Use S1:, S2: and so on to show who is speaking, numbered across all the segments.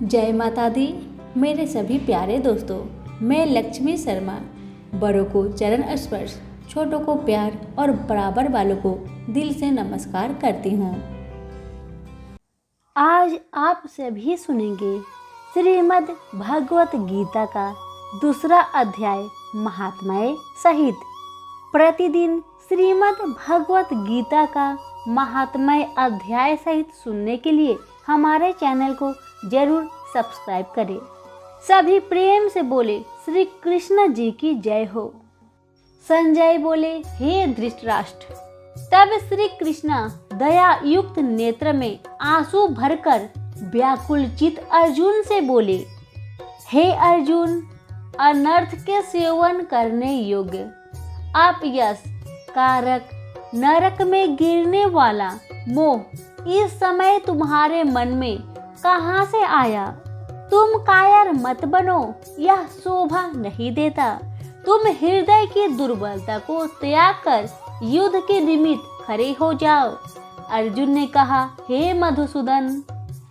S1: जय माता दी। मेरे सभी प्यारे दोस्तों, मैं लक्ष्मी शर्मा बड़ों को चरण स्पर्श, छोटों को प्यार और बराबर वालों को दिल से नमस्कार करती हूँ।
S2: आज आप सभी सुनेंगे श्रीमद् भगवत गीता का दूसरा अध्याय महात्म्य सहित। प्रतिदिन श्रीमद् भगवत गीता का महात्म्य अध्याय सहित सुनने के लिए हमारे चैनल को जरूर सब्सक्राइब करें। सभी प्रेम से बोले श्री कृष्ण जी की जय हो। संजय बोले, हे धृतराष्ट्र। तब श्री कृष्ण दया युक्त नेत्र में आंसू भरकर व्याकुल चित अर्जुन से बोले, हे अर्जुन, अनर्थ के सेवन करने योग्य अपयश कारक नरक में गिरने वाला मोह इस समय तुम्हारे मन में कहां से आया? तुम कायर मत बनो, यह शोभा नहीं देता। तुम हृदय की दुर्बलता को त्याग कर युद्ध के निमित्त खड़े हो जाओ। अर्जुन ने कहा, हे मधुसूदन,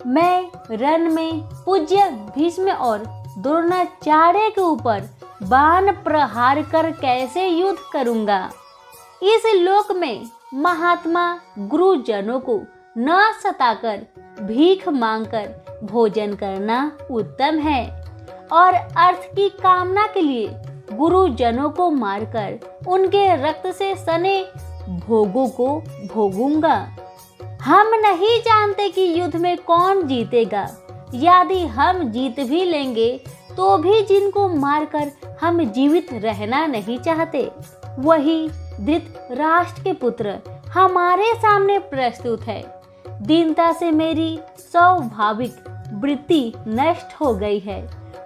S2: मैं रण में पूज्य भीष्म और द्रोणाचार्य के ऊपर बाण प्रहार कर कैसे युद्ध करूंगा? इस लोक में महात्मा गुरुजनों को न सताकर भीख मांगकर भोजन करना उत्तम है और अर्थ की कामना के लिए गुरुजनों को मारकर उनके रक्त से सने भोगों को भोगूंगा। हम नहीं जानते कि युद्ध में कौन जीतेगा। यदि हम जीत भी लेंगे तो भी जिनको मारकर हम जीवित रहना नहीं चाहते, वही धृतराष्ट्र के पुत्र हमारे सामने प्रस्तुत है। दीनता से मेरी स्वाभाविक वृत्ति नष्ट हो गई है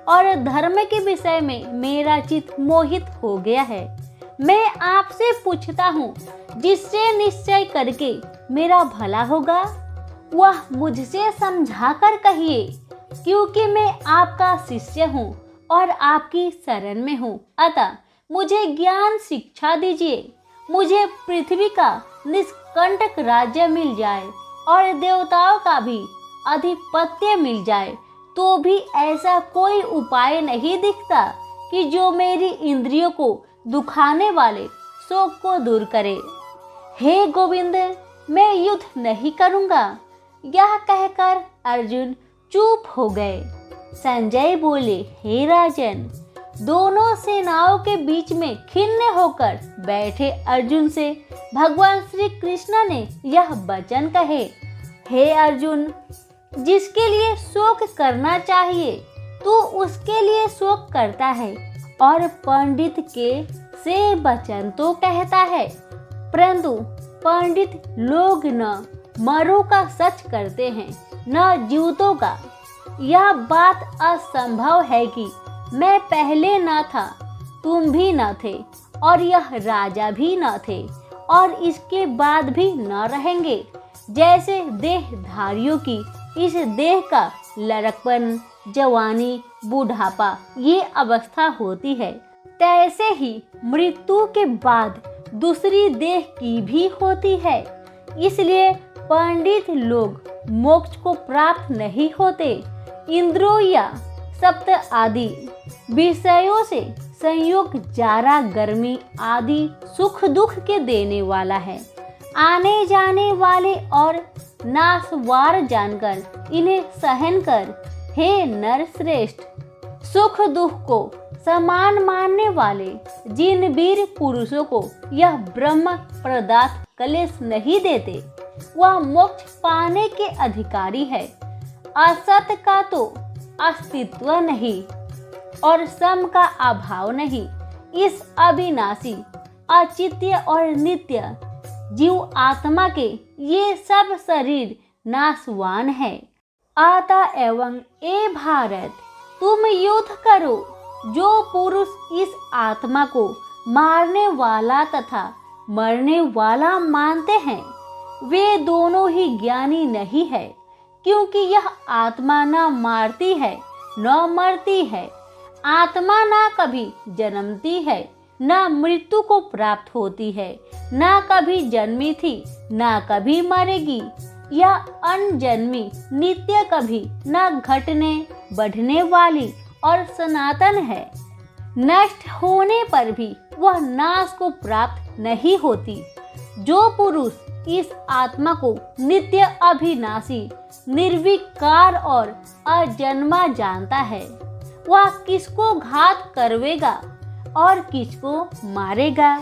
S2: और धर्म के विषय में मेरा चित्त मोहित हो गया है। मैं आपसे पूछता हूँ, जिससे निश्चय करके मेरा भला होगा, वह मुझसे समझा कर कहिए, क्योंकि मैं आपका शिष्य हूँ और आपकी शरण में हूँ। अतः मुझे ज्ञान शिक्षा दीजिए। मुझे पृथ्वी का निष्कंटक राज्य मिल जाए और देवताओं का भी अधिपत्य मिल जाए तो भी ऐसा कोई उपाय नहीं दिखता कि जो मेरी इंद्रियों को दुखाने वाले शोक को दूर करे। हे गोविंद, मैं युद्ध नहीं करूंगा। यह कहकर अर्जुन चुप हो गए। संजय बोले, हे राजन, दोनों सेनाओं के बीच में खिन्न होकर बैठे अर्जुन से भगवान श्री कृष्ण ने यह वचन कहे, हे अर्जुन, जिसके लिए शोक करना चाहिए तू उसके लिए शोक करता है और पंडित के से वचन तो कहता है, परंतु पंडित लोग न मरों का सच करते हैं न जीवितों का। यह बात असंभव है कि मैं पहले न था, तुम भी न थे और यह राजा भी न थे और इसके बाद भी न रहेंगे। जैसे देहधारियों की इस देह का लड़कपन, जवानी, बुढ़ापा ये अवस्था होती है, तैसे ही मृत्यु के बाद दूसरी देह की भी होती है। इसलिए पंडित लोग मोक्ष को प्राप्त नहीं होते। इंद्रियों या सप्त आदि विषयों से संयोग जारा गर्मी आदि सुख दुख के देने वाला है। आने जाने वाले और नाशवार जानकर इन्हें सहन कर, हे नर श्रेष्ठ। सुख दुख को समान मानने वाले जिन वीर पुरुषों को यह ब्रह्म प्रदत्त कलेश नहीं देते, वह मोक्ष पाने के अधिकारी है। असत का तो अस्तित्व नहीं और सम का अभाव नहीं। इस अविनाशी, अचित्य और नित्य जीव आत्मा के ये सब शरीर नाशवान है। अतः एवं ए भारत, तुम युद्ध करो। जो पुरुष इस आत्मा को मारने वाला तथा मरने वाला मानते हैं, वे दोनों ही ज्ञानी नहीं है, क्योंकि यह आत्मा न मारती है न मरती है। आत्मा न कभी जन्मती है न मृत्यु को प्राप्त होती है, न कभी जन्मी थी न कभी मरेगी। यह अनजन्मी नित्य कभी न घटने बढ़ने वाली और सनातन है। नष्ट होने पर भी वह नाश को प्राप्त नहीं होती। जो पुरुष इस आत्मा को नित्य अविनाशी, निर्विकार और अजन्मा जानता है, वह किसको घात करवेगा और किसको मारेगा।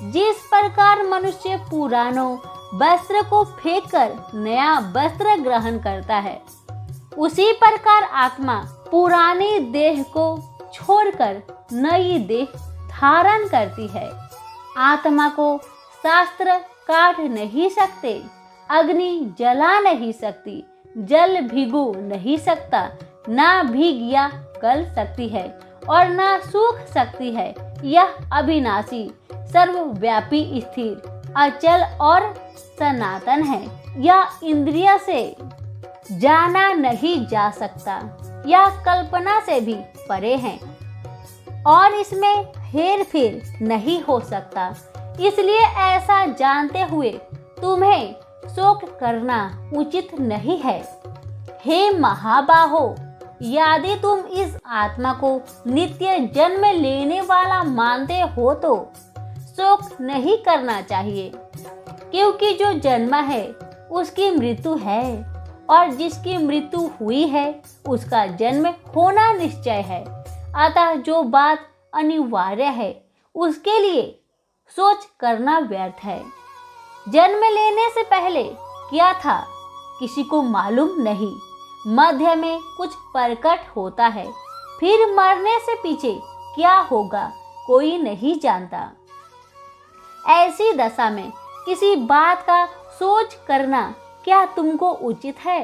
S2: जिस प्रकार मनुष्य पुरानों वस्त्र को फेंककर नया वस्त्र ग्रहण करता है, उसी प्रकार आत्मा पुरानी देह को छोड़कर नई देह धारण करती है। आत्मा को शास्त्र काट नहीं सकते, अग्नि जला नहीं सकती, जल भिगो नहीं सकता, ना भीग या गल सकती है और ना सूख सकती है। यह अविनाशी, सर्वव्यापी, स्थिर, अचल और सनातन है। यह इंद्रिय से जाना नहीं जा सकता, यह कल्पना से भी परे है और इसमें हेर फेर नहीं हो सकता। इसलिए ऐसा जानते हुए तुम्हें शोक करना उचित नहीं है। हे महाबाहो, यदि तुम इस आत्मा को नित्य जन्म लेने वाला मानते हो तो शोक नहीं करना चाहिए, क्योंकि जो जन्म है उसकी मृत्यु है और जिसकी मृत्यु हुई है उसका जन्म होना निश्चय है। अतः जो बात अनिवार्य है उसके लिए सोच करना व्यर्थ है। जन्म लेने से पहले क्या था किसी को मालूम नहीं, मध्य में कुछ प्रकट होता है, फिर मरने से पीछे क्या होगा कोई नहीं जानता। ऐसी दशा में किसी बात का सोच करना क्या तुमको उचित है?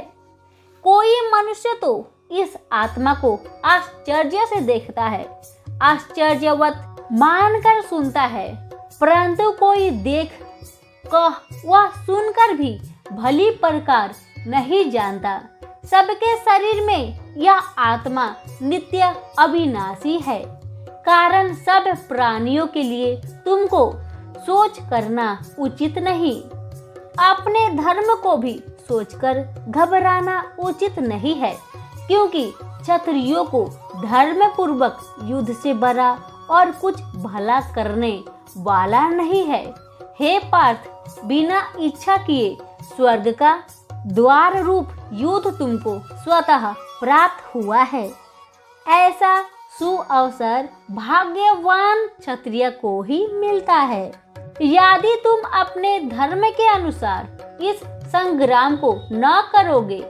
S2: कोई मनुष्य तो इस आत्मा को आश्चर्य से देखता है, आश्चर्यवत मानकर सुनता है, परंतु कोई देख कह वह सुनकर भी भली प्रकार नहीं जानता। सबके शरीर में यह आत्मा नित्य अविनाशी है। कारण सब प्राणियों के लिए तुमको सोच करना उचित नहीं। अपने धर्म को भी सोचकर घबराना उचित नहीं है, क्योंकि क्षत्रियों को धर्म पूर्वक युद्ध से बड़ा और कुछ भला करने वाला नहीं है। हे पार्थ, बिना इच्छा किए स्वर्ग का द्वार रूप युद्ध तुमको स्वतः प्राप्त हुआ है। ऐसा सुअवसर भाग्यवान क्षत्रिय को ही मिलता है। यदि तुम अपने धर्म के अनुसार इस संग्राम को न करोगे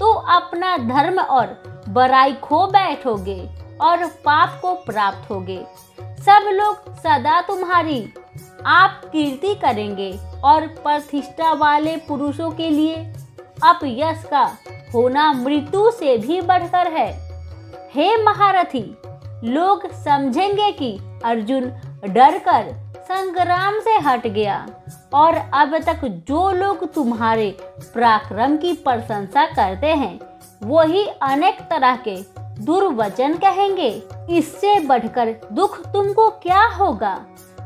S2: तो अपना धर्म और बड़ाई खो बैठोगे और पाप को प्राप्त होगे। सब लोग सदा तुम्हारी आप कीर्ति करेंगे और प्रतिष्ठा वाले पुरुषों के लिए अपयश का होना मृत्यु से भी बढ़कर है। हे महारथी, लोग समझेंगे कि अर्जुन डरकर संग्राम से हट गया और अब तक जो लोग तुम्हारे पराक्रम की प्रशंसा करते हैं वही अनेक तरह के दुर्वचन कहेंगे। इससे बढ़कर दुख तुमको क्या होगा?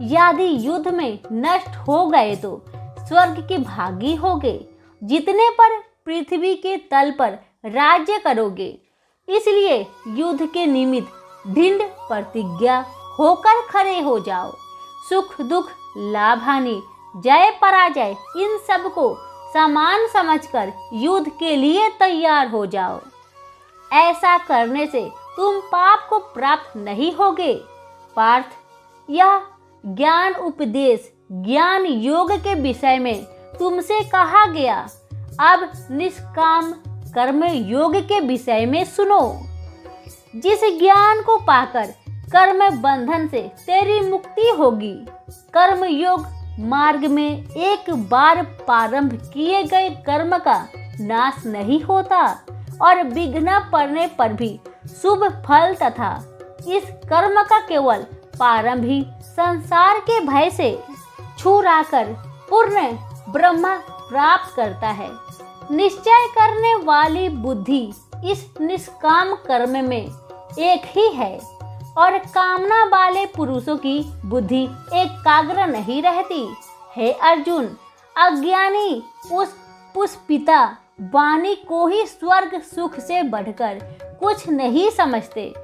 S2: यदि युद्ध में नष्ट हो गए तो स्वर्ग के भागी होगे, जितने पर पृथ्वी के तल पर राज्य करोगे। इसलिए युद्ध के निमित्त दृढ़ प्रतिज्ञा होकर खड़े हो जाओ। सुख दुख, लाभ हानि, जय पराजय, इन सब को समान समझकर युद्ध के लिए तैयार हो जाओ। ऐसा करने से तुम पाप को प्राप्त नहीं होगे। पार्थ, यह ज्ञान उपदेश ज्ञान योग के विषय में तुमसे कहा गया। अब निष्काम कर्म योग के विषय में सुनो। जिस ज्ञान को पाकर कर्म बंधन से तेरी मुक्ति होगी। कर्म योग मार्ग में एक बार प्रारंभ किए गए कर्म का नाश नहीं होता और विघ्न पड़ने पर भी शुभ फल तथा इस कर्म का केवल प्रारंभ ही संसार के भय से छुड़ाकर पूर्ण ब्रह्म प्राप्त करता है। निश्चय करने वाली बुद्धि इस निष्काम कर्म में एक ही है और कामना वाले पुरुषों की बुद्धि एकाग्र नहीं रहती। हे अर्जुन, अज्ञानी उस पुष्पिता वाणी को ही स्वर्ग सुख से बढ़कर कुछ नहीं समझते।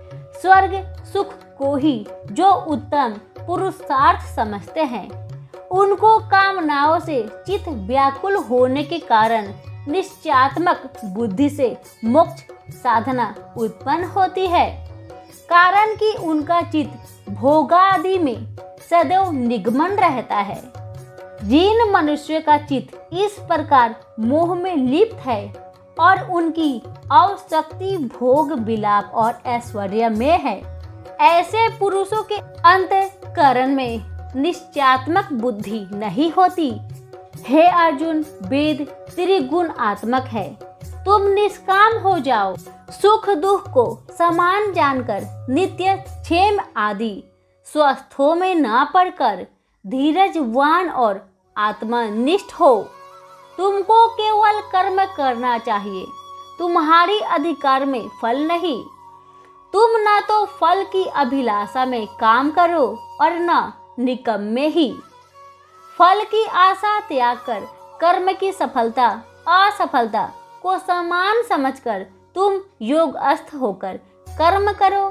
S2: स्वर्ग सुख को ही जो उत्तम पुरुषार्थ समझते हैं, उनको कामनाओं से चित्त व्याकुल होने के कारण निश्चयात्मक बुद्धि से मोक्ष साधना उत्पन्न होती है। कारण कि उनका चित्त भोगादि में सदैव निगमन रहता है। जिन मनुष्य का चित्त इस प्रकार मोह में लिप्त है और उनकी आवशक्ति भोग विलाप और ऐश्वर्य में है, ऐसे पुरुषों के अंतःकरण में निश्चयात्मक बुद्धि नहीं होती। हे अर्जुन, वेद त्रिगुणात्मक है। तुम निष्काम हो जाओ। सुख दुख को समान जानकर नित्य क्षेम आदि स्वस्थों में ना पड़कर धीरजवान और आत्मनिष्ठ हो। तुमको केवल कर्म करना चाहिए, तुम्हारी अधिकार में फल नहीं। तुम न तो फल की अभिलाषा में काम करो और न निकम्मे ही। फल की आशा त्याग कर कर्म की सफलता असफलता को समान समझकर तुम योगस्थ होकर कर्म करो।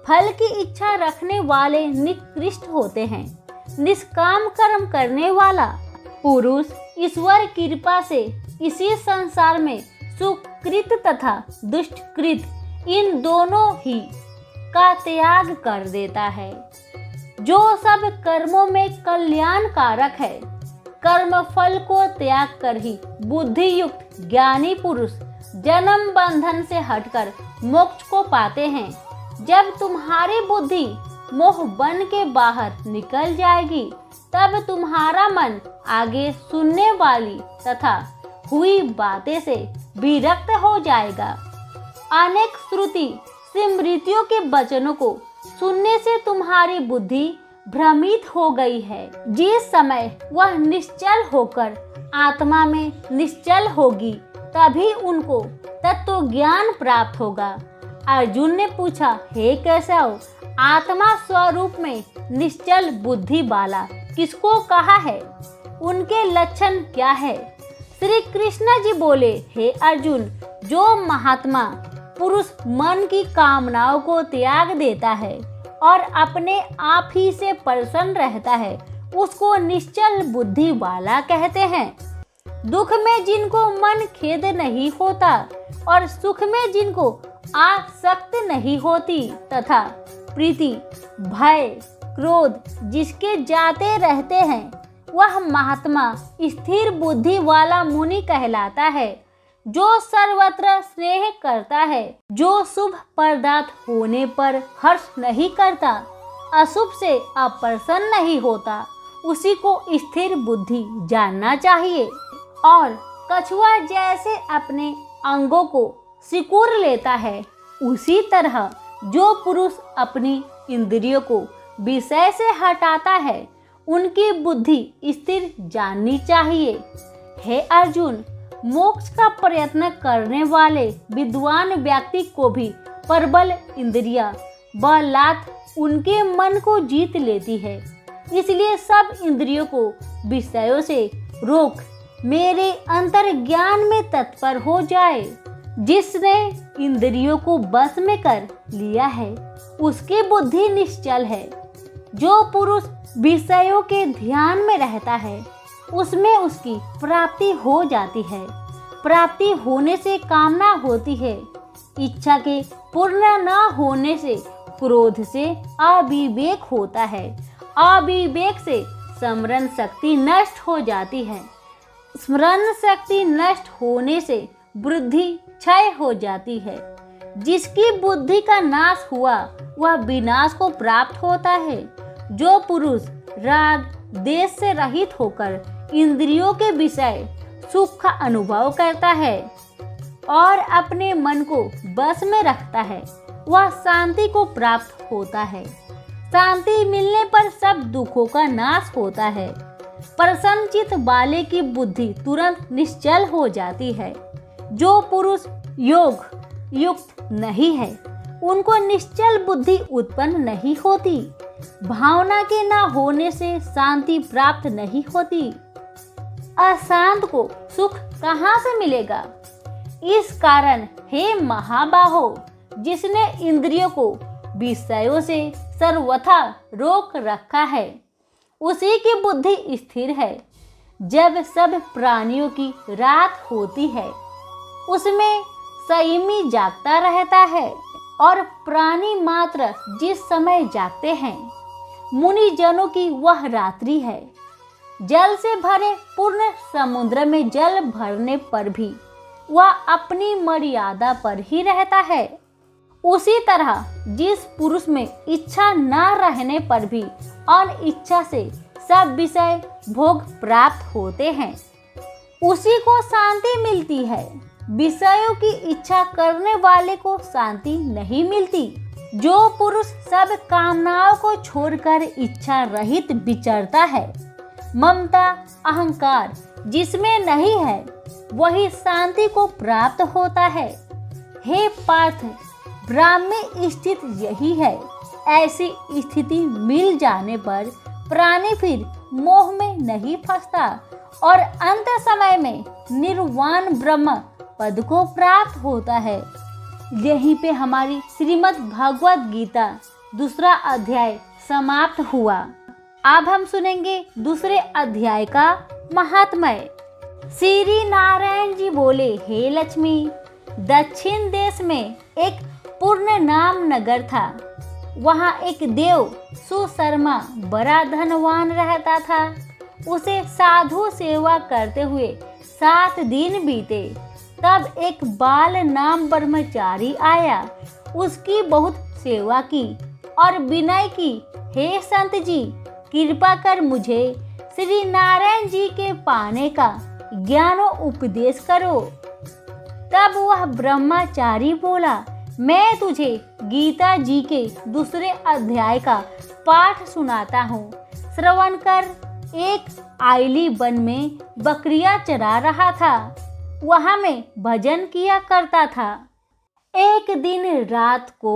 S2: फल की इच्छा रखने वाले निकृष्ट होते हैं। निष्काम कर्म करने वाला पुरुष ईश्वर कृपा से इसी संसार में सुकृत तथा दुष्टकृत इन दोनों ही का त्याग कर देता है। जो सब कर्मों में कल्याण कारक है, कर्म फल को त्याग कर ही बुद्धि युक्त ज्ञानी पुरुष जन्म बंधन से हटकर मोक्ष को पाते हैं। जब तुम्हारी बुद्धि मोह बन के बाहर निकल जाएगी, तब तुम्हारा मन आगे सुनने वाली तथा हुई बातें से विरक्त हो जाएगा। अनेक श्रुति स्मृतियों के वचनों को सुनने से तुम्हारी बुद्धि भ्रमित हो गई है। जिस समय वह निश्चल होकर आत्मा में निश्चल होगी, तभी उनको तत्व ज्ञान प्राप्त होगा। अर्जुन ने पूछा, हे केशव, आत्मा स्वरूप में निश्चल बुद्धि वाला किसको कहा है? उनके लक्षण क्या है? श्री कृष्ण जी बोले, हे अर्जुन, जो महात्मा पुरुष मन की कामनाओं को त्याग देता है और अपने आप ही से प्रसन्न रहता है, उसको निश्चल बुद्धि वाला कहते हैं। दुख में जिनको मन खेद नहीं होता और सुख में जिनको आसक्त नहीं होती तथा प्रीति भय क्रोध जिसके जाते रहते हैं, वह महात्मा स्थिर बुद्धि वाला मुनि कहलाता है। जो सर्वत्र स्नेह करता है, जो शुभ पदार्थ होने पर हर्ष नहीं करता, अशुभ से अप्रसन्न नहीं होता, उसी को स्थिर बुद्धि जानना चाहिए। और कछुआ जैसे अपने अंगों को सिकुड़ लेता है, उसी तरह जो पुरुष अपनी इंद्रियों को विषय से हटाता है, उनकी बुद्धि स्थिर जाननी चाहिए। हे अर्जुन, मोक्ष का प्रयत्न करने वाले विद्वान व्यक्ति को भी प्रबल इंद्रियां बलात् उनके मन को जीत लेती है। इसलिए सब इंद्रियों को विषयों से रोक मेरे अंतर्ज्ञान में तत्पर हो जाए। जिसने इंद्रियों को बस में कर लिया है, उसकी बुद्धि निश्चल है। जो पुरुष विषयों के ध्यान में रहता है, उसमें उसकी प्राप्ति हो जाती है। प्राप्ति होने से कामना होती है। इच्छा के पूर्ण न होने से क्रोध से अविवेक होता है। अविवेक से स्मरण शक्ति नष्ट हो जाती है। स्मरण शक्ति नष्ट होने से बुद्धि क्षय हो जाती है। जिसकी बुद्धि का नाश हुआ, वह विनाश को प्राप्त होता है। जो पुरुष राग देश से रहित होकर इंद्रियों के विषय सुख का अनुभव करता है और अपने मन को बस में रखता है, वह शांति को प्राप्त होता है। शांति मिलने पर सब दुखों का नाश होता है। प्रसन्नचित्त वाले की बुद्धि तुरंत निश्चल हो जाती है। जो पुरुष योग युक्त नहीं है, उनको निश्चल बुद्धि उत्पन्न नहीं होती। भावना के न होने से शांति प्राप्त नहीं होती। अशांत को सुख कहाँ से मिलेगा? इस कारण हे महाबाहो, जिसने इंद्रियों को विषयों से सर्वथा रोक रखा है, उसी की बुद्धि स्थिर है। जब सब प्राणियों की रात होती है, उसमें संयमी जागता रहता है, और प्राणी मात्र जिस समय जागते हैं, मुनि जनों की वह रात्रि है। जल से भरे पूर्ण समुद्र में जल भरने पर भी वह अपनी मर्यादा पर ही रहता है। उसी तरह जिस पुरुष में इच्छा न रहने पर भी अनिच्छा से सब विषय भोग प्राप्त होते हैं, उसी को शांति मिलती है। विषयों की इच्छा करने वाले को शांति नहीं मिलती। जो पुरुष सब कामनाओं को छोड़कर इच्छा रहित विचरता है, ममता अहंकार जिसमें नहीं है, वही शांति को प्राप्त होता है। हे पार्थ, ब्रह्म स्थित यही है। ऐसी स्थिति मिल जाने पर प्राणी फिर मोह में नहीं फंसता और अंत समय में निर्वाण ब्रह्म पद को प्राप्त होता है। यहीं पे हमारी श्रीमद् भागवत गीता दूसरा अध्याय समाप्त हुआ। अब हम सुनेंगे दूसरे अध्याय का महात्म्य। श्री नारायण जी बोले, हे लक्ष्मी, दक्षिण देश में एक पूर्ण नाम नगर था। वहाँ एक देव सुशर्मा बड़ा धनवान रहता था। उसे साधु सेवा करते हुए 7 दिन बीते। तब एक बाल नाम ब्रह्मचारी आया, उसकी बहुत सेवा की और विनय की, हे संत जी, कृपा कर मुझे श्री नारायण जी के पाने का ज्ञानो उपदेश करो। तब वह ब्रह्मचारी बोला, मैं तुझे गीता जी के दूसरे अध्याय का पाठ सुनाता हूँ, श्रवण कर। एक आइली वन में बकरियां चरा रहा था। वहाँ में भजन किया करता था। एक दिन रात को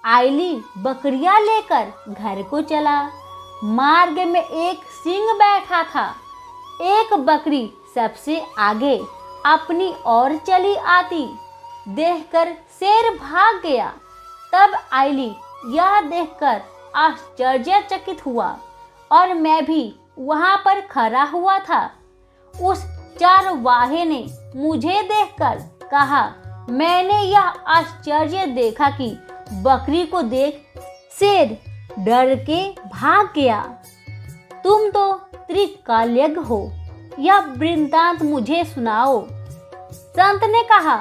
S2: आइली बकरियां लेकर घर को चला। मार्ग में एक सिंह बैठा था। एक बकरी सबसे आगे अपनी ओर चली आती देखकर शेर भाग गया। तब आइली यह देखकर आश्चर्यचकित हुआ और मैं भी वहां पर खड़ा हुआ था। उस चरवाहे ने मुझे देखकर कहा, मैंने यह आश्चर्य देखा कि बकरी को देख शेर डर के भाग गया। तुम तो त्रिकालज्ञ हो, यह वृत्तांत मुझे सुनाओ। संत ने कहा,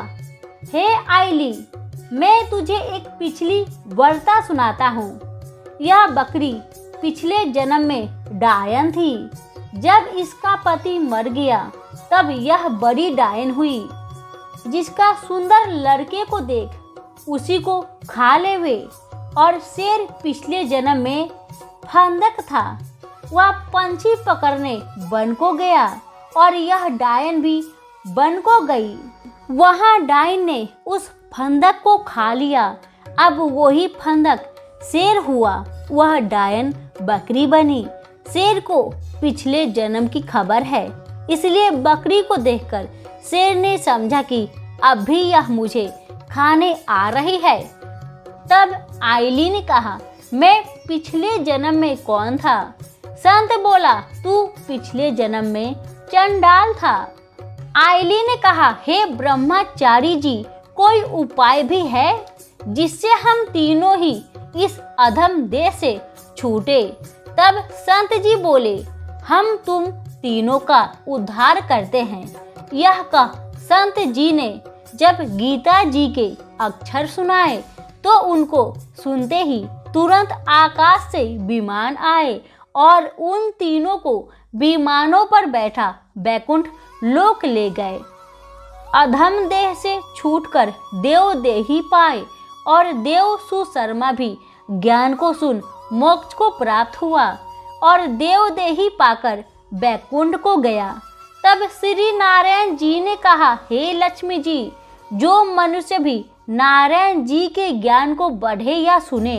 S2: हे आइली, मैं तुझे एक पिछली वार्ता सुनाता हूँ। यह बकरी पिछले जन्म में डायन थी। जब इसका पति मर गया तब यह बड़ी डायन हुई, जिसका सुंदर लड़के को देख उसी को खा लेवे। और शेर पिछले जन्म में फंदक था। वह पंछी पकड़ने वन को गया और यह डायन भी वन को गई। वहाँ डायन ने उस फंदक को खा लिया। अब वही फंदक शेर हुआ। वह डायन बकरी बनी। शेर को पिछले जन्म की खबर है, इसलिए बकरी को देखकर शेर ने समझा कि अब भी यह मुझे खाने आ रही है। तब आइली ने कहा, मैं पिछले जन्म में कौन था? संत बोला, तू पिछले जन्म में चंडाल था। आइली ने कहा, हे ब्रह्मचारी जी, कोई उपाय भी है जिससे हम तीनों ही इस अधम देह से छूटे? तब संत जी बोले, हम तुम तीनों का उद्धार करते हैं। यह कह संत जी ने जब गीता जी के अक्षर सुनाए तो उनको सुनते ही तुरंत आकाश से विमान आए और उन तीनों को विमानों पर बैठा बैकुंठ लोक ले गए। अधम देह से छूटकर देव देही पाए और देव सुशर्मा भी ज्ञान को सुन मोक्ष को प्राप्त हुआ और देव देही पाकर बैकुंठ को गया। तब श्री नारायण जी ने कहा, हे लक्ष्मी जी, जो मनुष्य भी नारायण जी के ज्ञान को पढ़े या सुने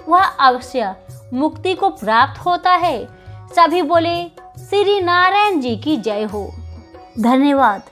S2: वह अवश्य मुक्ति को प्राप्त होता है। सभी बोले, श्री नारायण जी की जय हो। धन्यवाद।